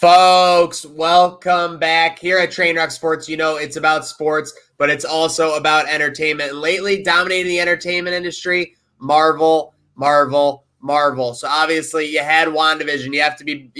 Folks, welcome back here at TrainWreck Sports. You know, it's about sports, but it's also about entertainment. And lately, dominating the entertainment industry, Marvel. So obviously, you had WandaVision. You have to be,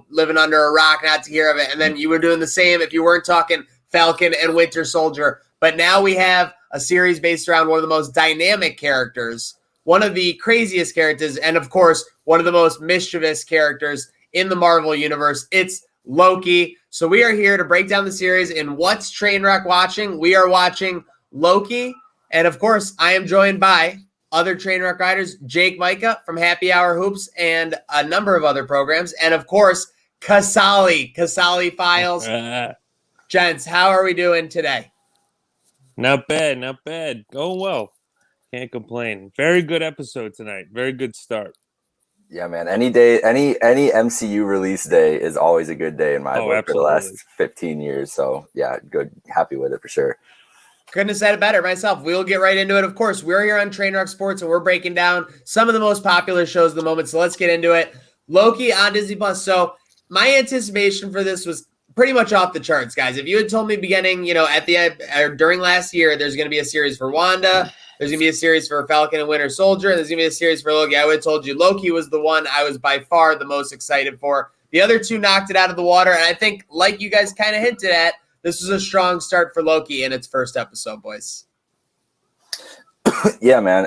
living under a rock not to hear of it. And then you were doing the same if you weren't talking Falcon and Winter Soldier. But now we have a series based around one of the most dynamic characters, one of the craziest characters, and of course, one of the most mischievous characters in the Marvel Universe. It's Loki. So we are here to break down the series in What's TrainWreck watching. We are watching Loki. And of course, I am joined by other TrainWreck writers, Jake Majka from Happy Hour Hoops and a number of other programs. And of course, Casali Files. Gents, how are we doing today? Not bad. Going well. Can't complain. Very good episode tonight. Very good start. Yeah, man. Any day, any MCU release day is always a good day in my book absolutely. For the last 15 years. So yeah, good. Happy with it for sure. Couldn't have said it better myself. We'll get right into it. Of course, we're here on TrainWreck Sports, and we're breaking down some of the most popular shows at the moment. So let's get into it. Loki on Disney Plus. So my anticipation for this was pretty much off the charts, guys. If you had told me beginning, during last year, there's going to be a series for Wanda, there's going to be a series for Falcon and Winter Soldier, and there's going to be a series for Loki, I would have told you Loki was the one I was by far the most excited for. The other two knocked it out of the water, and I think, like you guys kind of hinted at, this was a strong start for Loki in its first episode, boys. Yeah, man.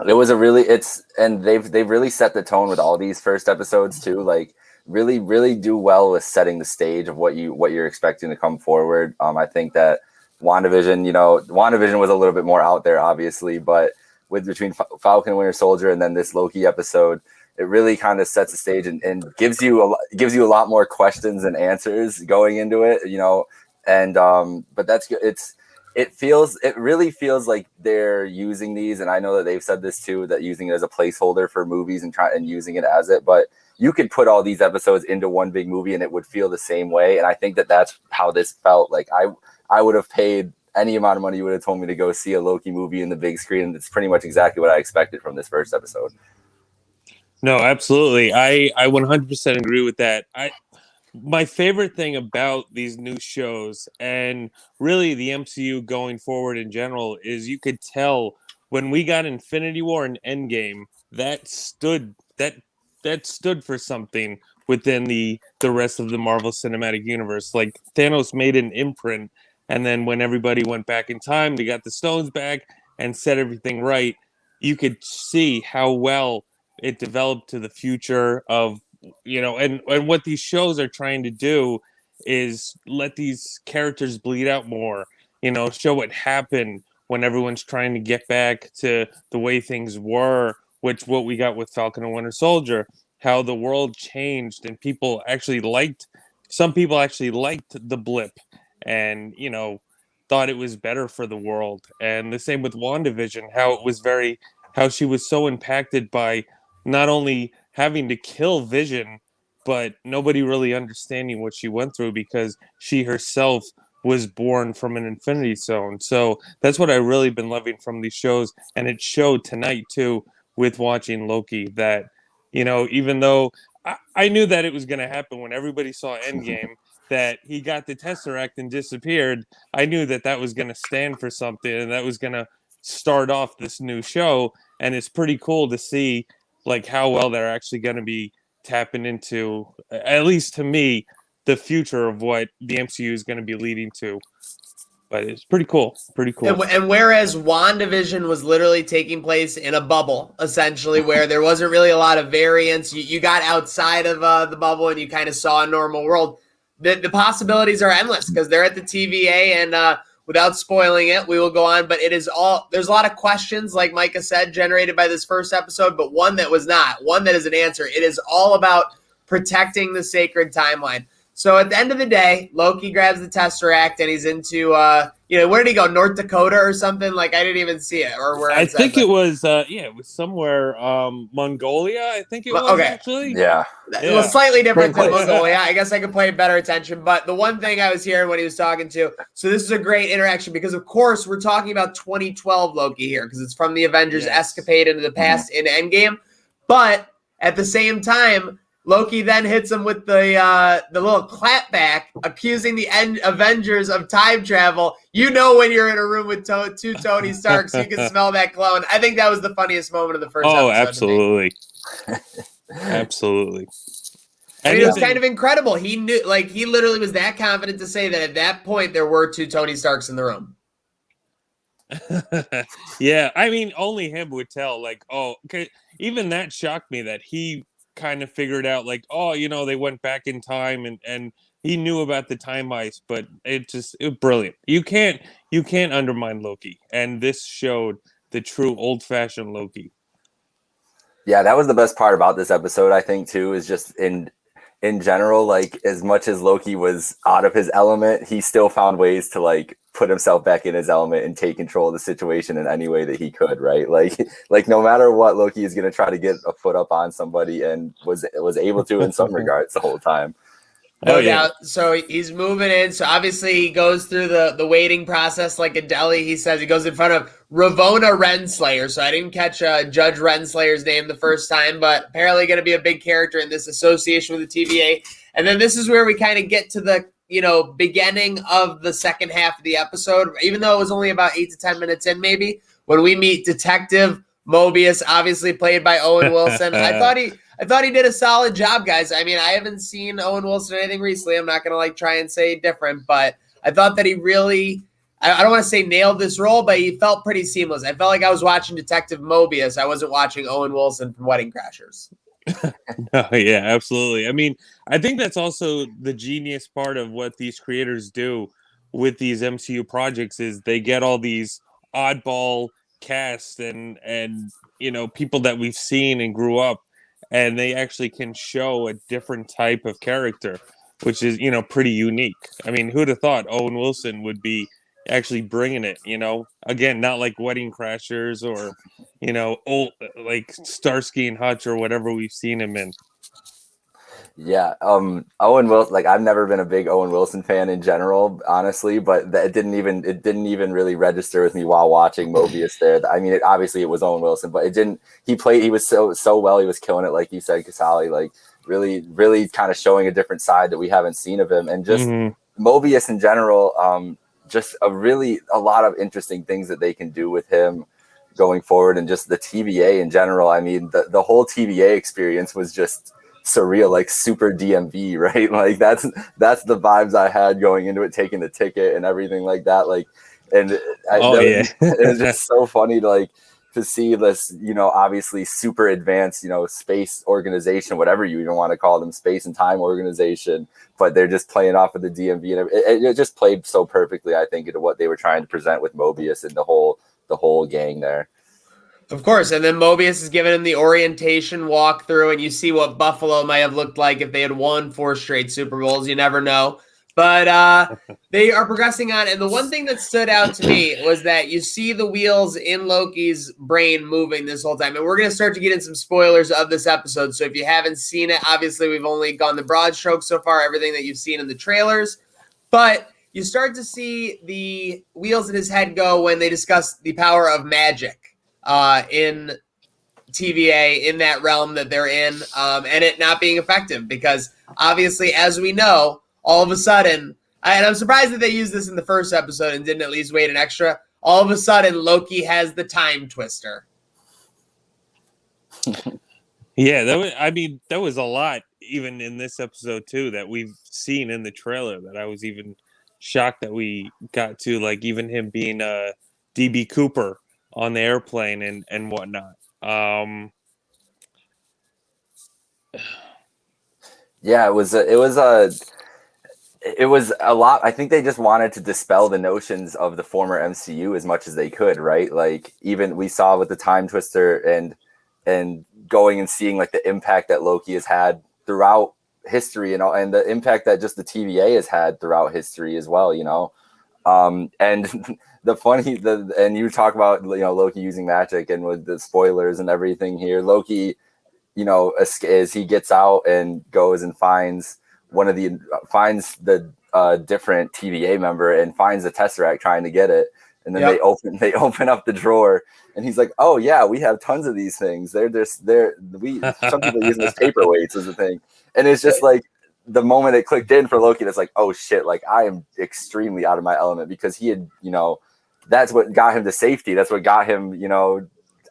It was they've really set the tone with all these first episodes too. Like really do well with setting the stage of what you're expecting to come forward. I think that WandaVision was a little bit more out there, obviously, but between Falcon and Winter Soldier and then this Loki episode, it really kind of sets the stage and gives you a lot more questions and answers going into it, but that's good. It really feels like they're using these, and I know that they've said this too, that using it as a placeholder for movies and using it as it, but you could put all these episodes into one big movie and it would feel the same way. And I think that that's how this felt. Like I would have paid any amount of money you would have told me to go see a Loki movie in the big screen. And it's pretty much exactly what I expected from this first episode. No, absolutely. I 100% agree with that. My favorite thing about these new shows and really the MCU going forward in general is you could tell when we got Infinity War and Endgame, that stood for something within the rest of the Marvel Cinematic Universe. Like Thanos made an imprint, and then when everybody went back in time, they got the stones back and set everything right. You could see how well it developed to the future of, and what these shows are trying to do is let these characters bleed out more, show what happened when everyone's trying to get back to the way things were, which what we got with Falcon and Winter Soldier, how the world changed and some people actually liked the blip and, thought it was better for the world. And the same with WandaVision, how she was so impacted by not only having to kill Vision, but nobody really understanding what she went through because she herself was born from an Infinity Stone. So that's what I've really been loving from these shows. And it showed tonight too with watching Loki that, even though I knew that it was going to happen when everybody saw Endgame, that he got the Tesseract and disappeared, I knew that was going to stand for something and that was going to start off this new show. And it's pretty cool to see like how well they're actually going to be tapping into, at least to me, the future of what the MCU is going to be leading to. But it's pretty cool. And whereas WandaVision was literally taking place in a bubble, essentially, where there wasn't really a lot of variance, you got outside of the bubble and you kind of saw a normal world. The possibilities are endless because they're at the TVA, and without spoiling it, we will go on. But there's a lot of questions, like Micah said, generated by this first episode, but one that was not, one that is an answer. It is all about protecting the sacred timeline. So at the end of the day, Loki grabs the Tesseract and he's into, where did he go? North Dakota or something? Like, I didn't even see it. Or where I think it was, it was somewhere, Mongolia, I think it was, actually. Yeah. It was slightly different than Mongolia. I guess I could pay better attention. But the one thing I was hearing when he was talking to, so this is a great interaction because, of course, we're talking about 2012 Loki here because it's from the Avengers escapade into the past in Endgame. But at the same time, Loki then hits him with the little clapback, accusing the Avengers of time travel. You know when you're in a room with two Tony Starks, you can smell that cologne. I think that was the funniest moment of the first episode. Absolutely. Absolutely. I mean, it was kind of incredible. He knew, like, he literally was that confident to say that at that point there were two Tony Starks in the room. Yeah, I mean, only him would tell. Like, even that shocked me that he kind of figured out, like, they went back in time and he knew about the time heist, but it was brilliant. You can't undermine Loki, and this showed the true old-fashioned Loki. Yeah, that was the best part about this episode, I think, too, is just in general, like, as much as Loki was out of his element, he still found ways to, like, put himself back in his element and take control of the situation in any way that he could, right? Like no matter what, Loki is going to try to get a foot up on somebody, and was able to in some regards the whole time. No doubt. So he's moving in. So obviously he goes through the waiting process like a deli. He says he goes in front of Ravonna Renslayer. So I didn't catch Judge Renslayer's name the first time, but apparently going to be a big character in this association with the TVA. And then this is where we kind of get to the beginning of the second half of the episode, even though it was only about 8 to 10 minutes in, maybe, when we meet Detective Mobius, obviously played by Owen Wilson. I thought he did a solid job, guys. I mean, I haven't seen Owen Wilson in anything recently. I'm not going to try and say different, but I thought that he really, I don't want to say nailed this role, but he felt pretty seamless. I felt like I was watching Detective Mobius. I wasn't watching Owen Wilson from Wedding Crashers. No, yeah, absolutely. I mean, I think that's also the genius part of what these creators do with these MCU projects is they get all these oddball casts and people that we've seen and grew up, and they actually can show a different type of character, which is pretty unique. I mean, who'd have thought Owen Wilson would be actually bringing it? Again, not like Wedding Crashers or old like Starsky and Hutch or whatever we've seen him in. Yeah, Owen Wilson. I've never been a big Owen Wilson fan in general, honestly, but it didn't even really register with me while watching Mobius. There, I mean, obviously it was Owen Wilson, but it didn't. He was so well. He was killing it, like you said, Casali. Like really, really kind of showing a different side that we haven't seen of him, and just Mobius in general. Just a lot of interesting things that they can do with him going forward, and just the TVA in general. I mean, the whole TVA experience was just surreal, like super DMV, right? Like that's the vibes I had going into it, taking the ticket and everything like that. Like, and it was just so funny to see this, obviously super advanced, space organization, whatever you even want to call them, space and time organization, but they're just playing off of the DMV, and it just played so perfectly, I think, into what they were trying to present with Mobius and the whole gang there. Of course, and then Mobius is giving him the orientation walkthrough, and you see what Buffalo might have looked like if they had won 4 straight Super Bowls. You never know. But they are progressing on, and the one thing that stood out to me was that you see the wheels in Loki's brain moving this whole time. And we're going to start to get in some spoilers of this episode, so if you haven't seen it, obviously we've only gone the broad strokes so far, everything that you've seen in the trailers. But you start to see the wheels in his head go when they discuss the power of magic. In TVA, in that realm that they're in, and it not being effective, because obviously, as we know, all of a sudden, and I'm surprised that they used this in the first episode and didn't at least wait an extra, all of a sudden Loki has the time twister. Yeah, that was a lot even in this episode too that we've seen in the trailer, that I was even shocked that we got to, like, even him being DB Cooper on the airplane and whatnot. Yeah, it was a lot. I think they just wanted to dispel the notions of the former MCU as much as they could, right? Like, even we saw with the time twister and going and seeing like the impact that Loki has had throughout history, and the impact that just the TVA has had throughout history as well, and and you talk about, Loki using magic, and with the spoilers and everything here, Loki, as he gets out and goes and finds the different TVA member and finds the Tesseract trying to get it, And then they open up the drawer, and he's like, "Oh yeah, we have tons of these things. Some people use them as paperweights as a thing." And it's just like the moment it clicked in for Loki, that's like, "Oh shit! Like I am extremely out of my element," because he had, that's what got him to safety. That's what got him,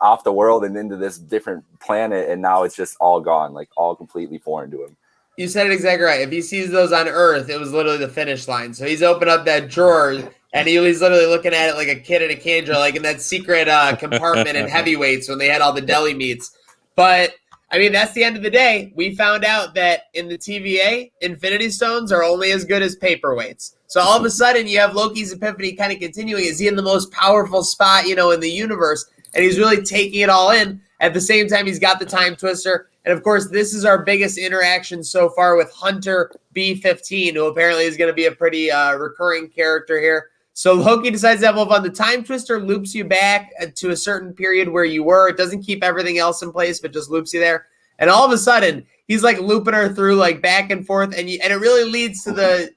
off the world and into this different planet, and now it's just all gone, like all completely foreign to him. You said it exactly right. If he sees those on Earth, it was literally the finish line. So he's opened up that drawer, and he's literally looking at it like a kid in a candy jar, like in that secret compartment in Heavyweights when they had all the deli meats. But, I mean, that's the end of the day. We found out that in the TVA, Infinity Stones are only as good as paperweights. So all of a sudden, you have Loki's epiphany kind of continuing. Is he in the most powerful spot, in the universe? And he's really taking it all in. At the same time, he's got the time twister. And, of course, this is our biggest interaction so far with Hunter B-15, who apparently is going to be a pretty recurring character here. So Loki decides to have fun. The time twister loops you back to a certain period where you were. It doesn't keep everything else in place, but just loops you there. And all of a sudden, he's like looping her through like back and forth. And it really leads to the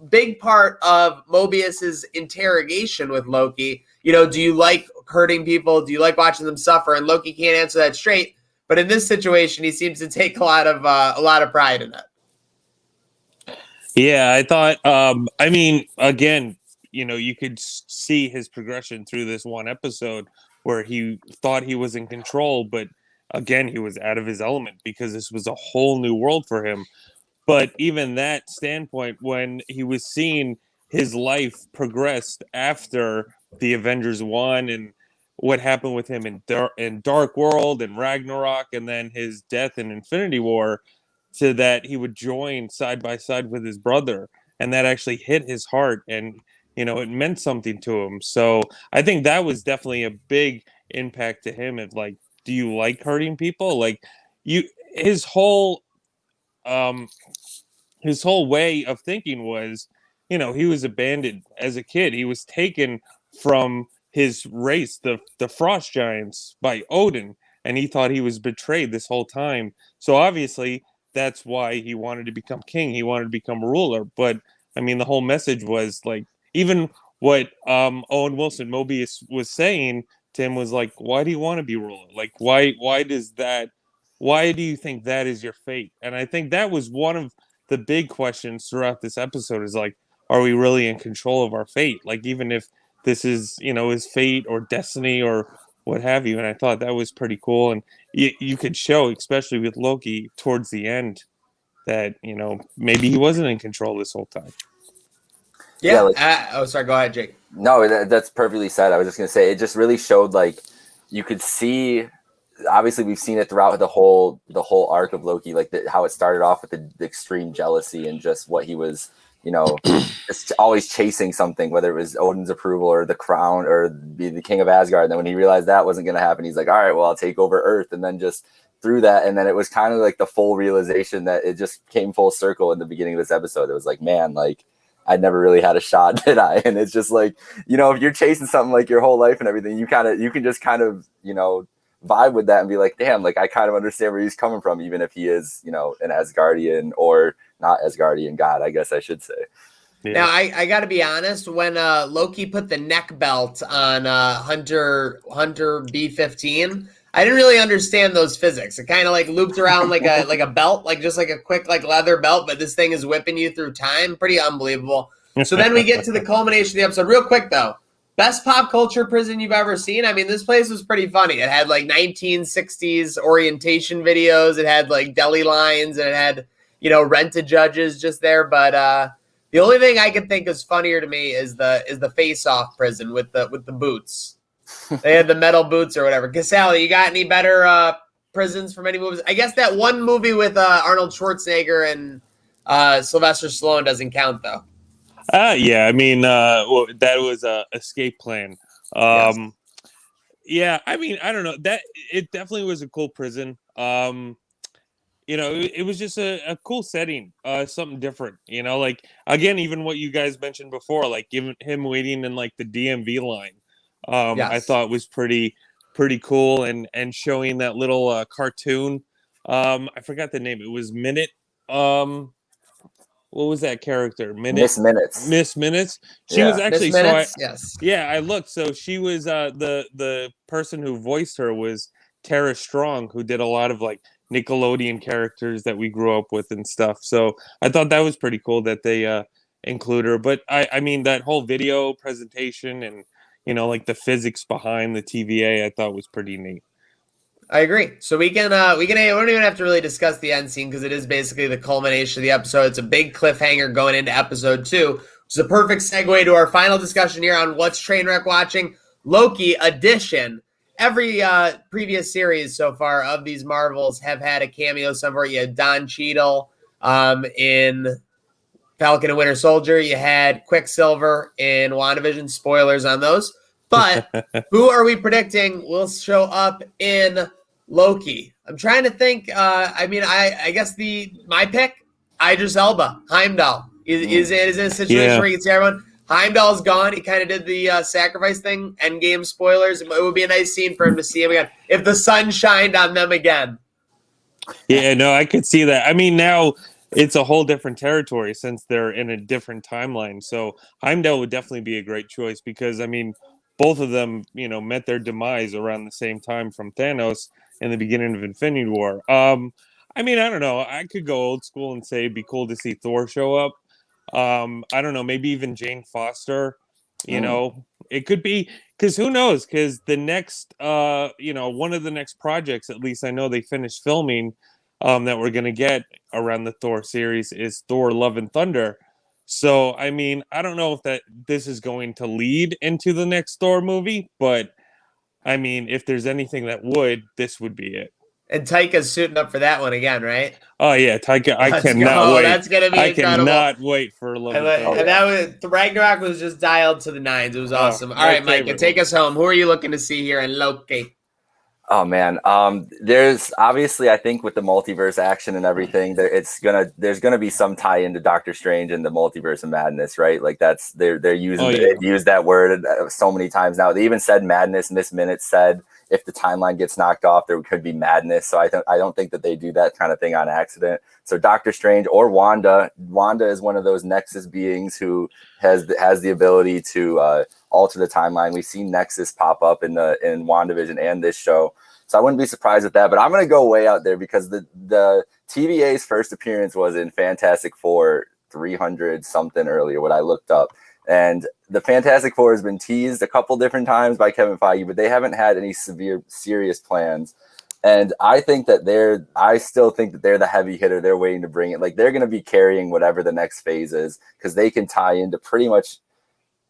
big part of Mobius's interrogation with Loki. Do you like hurting people? Do you like watching them suffer? And Loki can't answer that straight. But in this situation, he seems to take a lot of pride in that. Yeah, I thought. Again, you could see his progression through this one episode where he thought he was in control, but again, he was out of his element because this was a whole new world for him. But even that standpoint, when he was seeing his life progressed after the Avengers won and what happened with him in Dark World and Ragnarok, and then his death in Infinity War, to that he would join side by side with his brother, and that actually hit his heart, and it meant something to him. So I think that was definitely a big impact to him. Of like, do you like hurting people? Like his whole way of thinking was, he was abandoned as a kid. He was taken from his race, the Frost Giants, by Odin, and he thought he was betrayed this whole time. So obviously that's why he wanted to become king. He wanted to become ruler. But I mean, the whole message was like, even what Owen Wilson, Mobius, was saying to him was like, why do you want to be ruler? Like, why do you think that is your fate? And I think that was one of the big questions throughout this episode, is like, are we really in control of our fate? Like, even if this is, his fate or destiny or what have you. And I thought that was pretty cool. And you could show, especially with Loki towards the end, that, maybe he wasn't in control this whole time. Yeah. Sorry. Go ahead, Jake. No, that's perfectly said. I was just going to say, it just really showed, like, you could see, obviously we've seen it throughout the whole arc of Loki, like how it started off with the extreme jealousy and just what he was, just always chasing something, whether it was Odin's approval or the crown or be the king of Asgard. And then when he realized that wasn't going to happen, he's like, all right, well, I'll take over Earth. And then just through that, and then it was kind of like the full realization that it just came full circle in the beginning of this episode. It was like, man, like, I never really had a shot, did I? And it's just like, if you're chasing something like your whole life and everything, you can just kind of, vibe with that and be like, damn, like I kind of understand where he's coming from, even if he is, an Asgardian or not Asgardian god, I guess I should say. Yeah. Now, I got to be honest, when Loki put the neck belt on Hunter B-15, I didn't really understand those physics. It kind of like looped around like a belt, like just like a quick like leather belt, but this thing is whipping you through time. Pretty unbelievable. So then we get to the culmination of the episode. Real quick, though. Best pop culture prison you've ever seen? I mean, this place was pretty funny. It had like 1960s orientation videos. It had like deli lines, and it had, rented judges just there. But the only thing I can think is funnier to me is the face-off prison with the boots. They had the metal boots or whatever. Casali, you got any better prisons from any movies? I guess that one movie with Arnold Schwarzenegger and Sylvester Stallone doesn't count, though. Yeah, I mean, that was a Escape Plan. Yes. Yeah, I mean, I don't know, that it definitely was a cool prison. It was just a cool setting, something different. Like, again, even what you guys mentioned before, like him waiting in like the DMV line, Yes. I thought was pretty cool, and showing that little cartoon. I forgot the name. It was Minute. what was that character? Miss Minutes. Miss Minutes. She Yeah. was actually Miss Minutes? Yes. Yeah, I looked. So she was the person who voiced her was Tara Strong, who did a lot of like Nickelodeon characters that we grew up with and stuff. So I thought that was pretty cool that they include her. But I mean that whole video presentation and like the physics behind the TVA, I thought was pretty neat. I agree. So we don't even have to really discuss the end scene because it is basically the culmination of the episode. It's a big cliffhanger going into episode 2, which is a perfect segue to our final discussion here on What's Trainwreck Watching Loki Edition. Every previous series so far of these Marvels have had a cameo somewhere. You had Don Cheadle in Falcon and Winter Soldier. You had Quicksilver in WandaVision. Spoilers on those. But who are we predicting will show up in Loki? I'm trying to think. I guess my pick, Idris Elba, Heimdall, is in a situation where he can see everyone. Heimdall's gone. He kind of did the sacrifice thing. Endgame spoilers. It would be a nice scene for him to see him again. If the sun shined on them again. Yeah, no, I could see that. I mean, now it's a whole different territory since they're in a different timeline. So Heimdall would definitely be a great choice because, I mean, both of them, met their demise around the same time from Thanos in the beginning of Infinity War. I mean, I don't know. I could go old school and say it'd be cool to see Thor show up. I don't know, maybe even Jane Foster. It could be because who knows? Because the next, one of the next projects, at least I know they finished filming, that we're gonna get around the Thor series is Thor: Love and Thunder. So, I mean, I don't know if this is going to lead into the next Thor movie, but I mean, if there's anything that would, this would be it. And Taika's suiting up for that one again, right? Oh yeah, Taika! I cannot wait. That's gonna be incredible. I cannot wait for Love and Thunder. And that was Ragnarok was just dialed to the nines. It was awesome. All right, Micah, take us home. Who are you looking to see here in Loki? Oh man, there's obviously I think with the multiverse action and everything, there's gonna be some tie into Doctor Strange and the multiverse of madness, right? Like they're using they've used that word so many times now. They even said madness. Miss Minutes said if the timeline gets knocked off, there could be madness. So I don't think that they do that kind of thing on accident. So Doctor Strange or Wanda is one of those Nexus beings who has the ability to alter the timeline. We've seen Nexus pop up in WandaVision and this show. So I wouldn't be surprised at that, but I'm going to go way out there because the TVA's first appearance was in Fantastic Four 300 something earlier, what I looked up. And the Fantastic Four has been teased a couple different times by Kevin Feige, but they haven't had any serious plans. And I still think that they're the heavy hitter. They're waiting to bring it. Like they're going to be carrying whatever the next phase is because they can tie into pretty much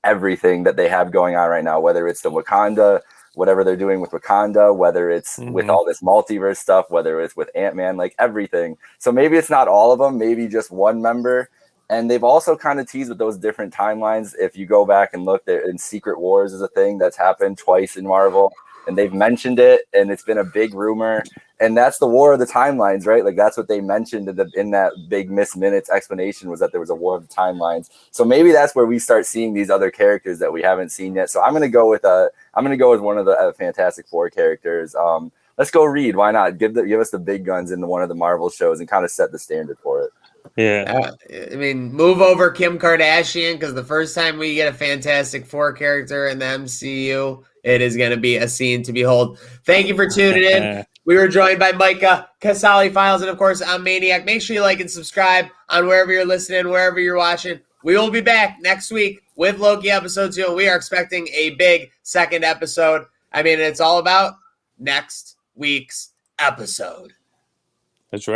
everything that they have going on right now, whether it's the Wakanda, whatever they're doing with Wakanda, whether it's with all this multiverse stuff, whether it's with Ant-Man, like everything. So maybe it's not all of them, maybe just one member. And they've also kind of teased with those different timelines. If you go back and look, there in Secret Wars is a thing that's happened twice in Marvel, and they've mentioned it, and it's been a big rumor. And that's the war of the timelines, right? Like that's what they mentioned in that big Miss Minutes explanation was that there was a war of the timelines. So maybe that's where we start seeing these other characters that we haven't seen yet. So I'm gonna go with one of the Fantastic Four characters. Let's go Reed. Why not give us the big guns in one of the Marvel shows and kind of set the standard for it. Yeah. I mean, move over Kim Kardashian because the first time we get a Fantastic Four character in the MCU, it is going to be a scene to behold. Thank you for tuning in. We were joined by Majka, Casali Files, and of course, I'm Maniac. Make sure you like and subscribe on wherever you're listening, wherever you're watching. We will be back next week with Loki episode 2, and we are expecting a big second episode. I mean, it's all about next week's episode.